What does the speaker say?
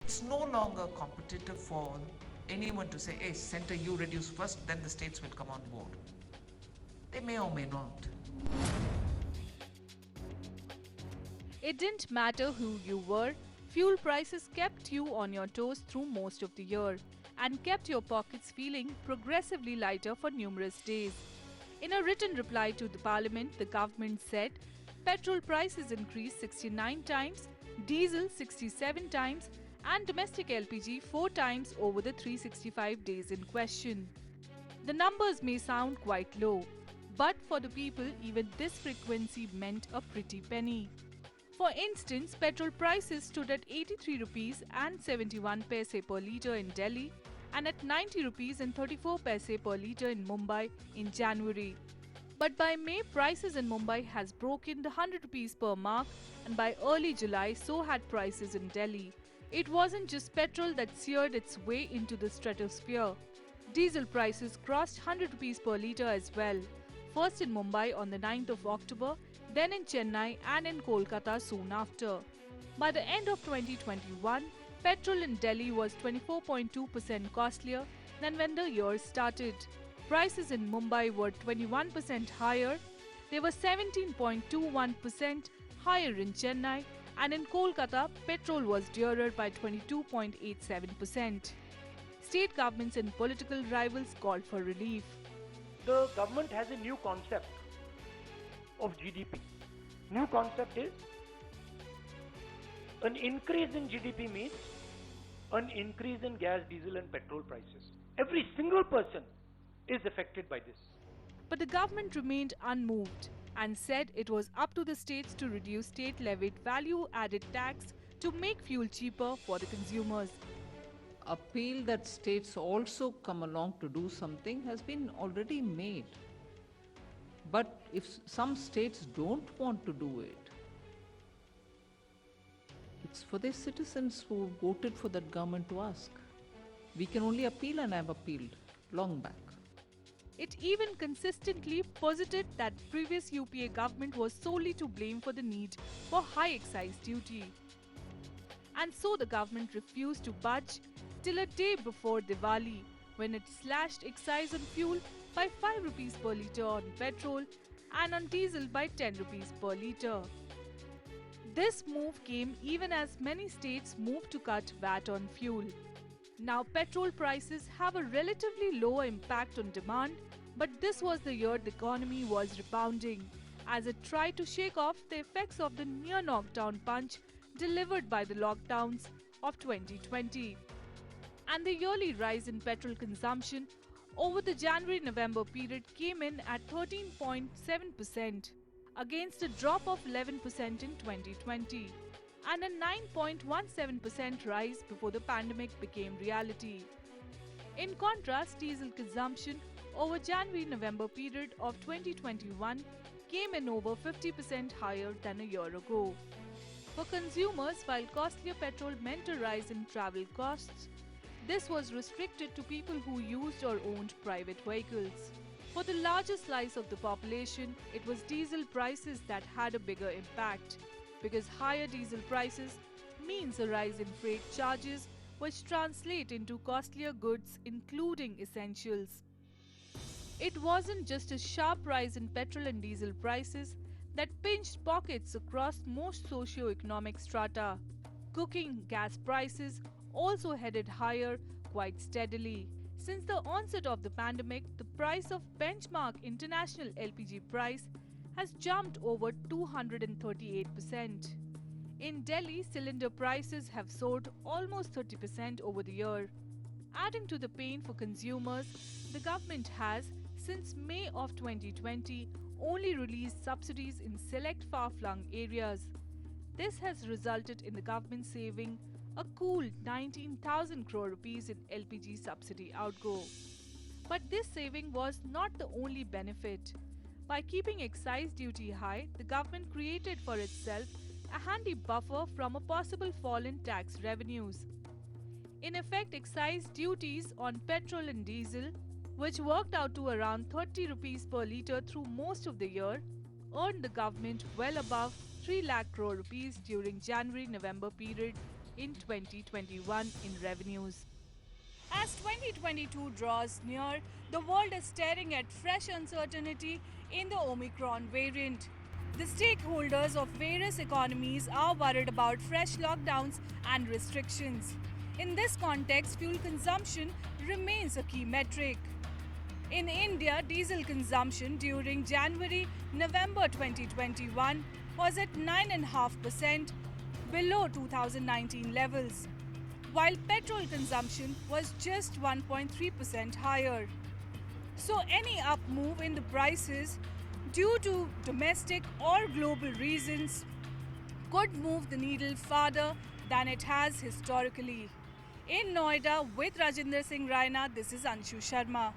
It's no longer competitive for anyone to say, hey, center, you reduce first, then the states will come on board. They may or may not. It didn't matter who you were, fuel prices kept you on your toes through most of the year and kept your pockets feeling progressively lighter for numerous days. In a written reply to the parliament, the government said petrol prices increased 69 times, diesel 67 times, and domestic LPG 4 times over the 365 days in question. The numbers may sound quite low, but for the people, even this frequency meant a pretty penny. For instance, petrol prices stood at 83 rupees and 71 paise per litre in Delhi and at 90 rupees and 34 paise per litre in Mumbai in January. But by May, prices in Mumbai has broken the 100 rupees per mark, and by early July, so had prices in Delhi. It wasn't just petrol that seared its way into the stratosphere. Diesel prices crossed 100 rupees per litre as well. First in Mumbai on the 9th of October, then in Chennai and in Kolkata soon after. By the end of 2021, petrol in Delhi was 24.2% costlier than when the year started. Prices in Mumbai were 21% higher. They were 17.21% higher in Chennai, and in Kolkata, petrol was dearer by 22.87%. State governments and political rivals called for relief. The government has a new concept of GDP. New concept is an increase in GDP means an increase in gas, diesel and petrol prices. Every single person is affected by this. But the government remained unmoved and said it was up to the states to reduce state-levied value-added tax to make fuel cheaper for the consumers. Appeal that states also come along to do something has been already made. But if some states don't want to do it, it's for their citizens who voted for that government to ask. We can only appeal, and I've appealed long back. It even consistently posited that previous UPA government was solely to blame for the need for high excise duty. And so the government refused to budge till a day before Diwali, when it slashed excise on fuel by 5 rupees per litre on petrol and on diesel by 10 rupees per litre. This move came even as many states moved to cut VAT on fuel. Now petrol prices have a relatively lower impact on demand, but this was the year the economy was rebounding as it tried to shake off the effects of the near knockdown punch delivered by the lockdowns of 2020. And the yearly rise in petrol consumption over the January-November period came in at 13.7% against a drop of 11% in 2020 and a 9.17% rise before the pandemic became reality. In contrast, diesel consumption over January-November period of 2021 came in over 50% higher than a year ago. For consumers, while costlier petrol meant a rise in travel costs, this was restricted to people who used or owned private vehicles. For the larger slice of the population, it was diesel prices that had a bigger impact, because higher diesel prices means a rise in freight charges, which translate into costlier goods including essentials. It wasn't just a sharp rise in petrol and diesel prices that pinched pockets across most socio-economic strata. Cooking gas prices also headed higher quite steadily. Since the onset of the pandemic, the price of benchmark international LPG price has jumped over 238%. In Delhi, cylinder prices have soared almost 30% over the year. Adding to the pain for consumers, the government has, since May of 2020, only released subsidies in select far-flung areas. This has resulted in the government saving a cool 19,000 crore rupees in LPG subsidy outgo. But this saving was not the only benefit. By keeping excise duty high, the government created for itself a handy buffer from a possible fall in tax revenues. In effect, excise duties on petrol and diesel, which worked out to around 30 rupees per litre through most of the year, earned the government well above 3 lakh crore rupees during January-November period in 2021 in revenues. As 2022 draws near, the world is staring at fresh uncertainty in the Omicron variant. The stakeholders of various economies are worried about fresh lockdowns and restrictions. In this context, fuel consumption remains a key metric. In India, diesel consumption during January-November 2021 was at 9.5% below 2019 levels, while petrol consumption was just 1.3% higher. So any up move in the prices due to domestic or global reasons could move the needle farther than it has historically. In Noida with Rajinder Singh Raina, this is Anshu Sharma.